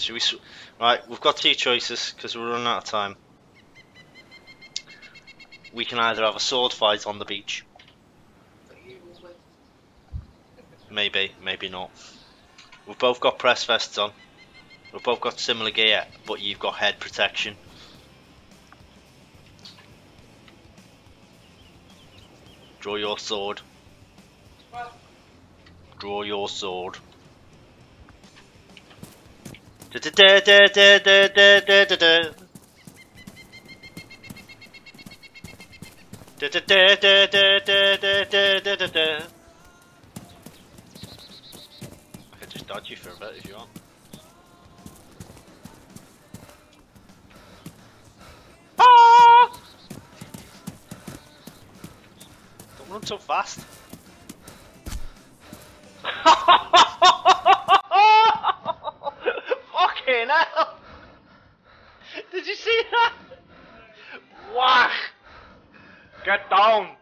Should we? Right, we've got two choices because we're running out of time. We can either have a sword fight on the beach. Maybe, maybe not. We've both got press vests on. We've both got similar gear, but you've got head protection. Draw your sword. Draw your sword. I could just dodge you for a bit if you want. Ah! Don't run so fast. Fucking hell! Did you see that? Whack! Get down!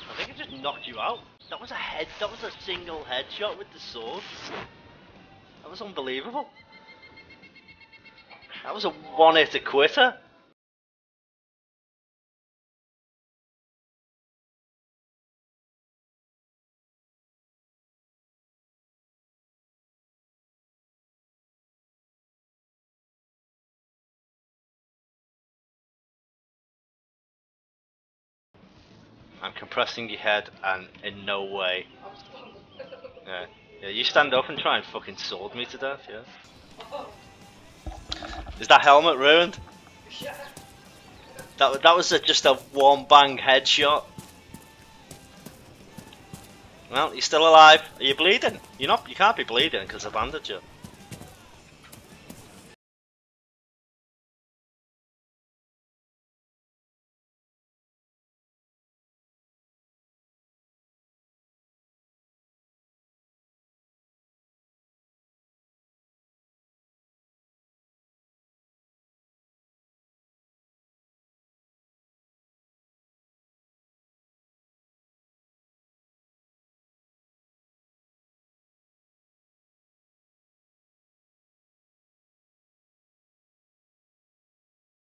I think it just knocked you out. That was a single headshot with the sword. That was unbelievable. That was a one-hitter quitter. I'm compressing your head and in no way. Yeah, you stand up and try and fucking sword me to death, yeah. Is that helmet ruined? That was just a one bang headshot. Well, you're still alive. Are you bleeding? You're not. You can't be bleeding because I bandaged you.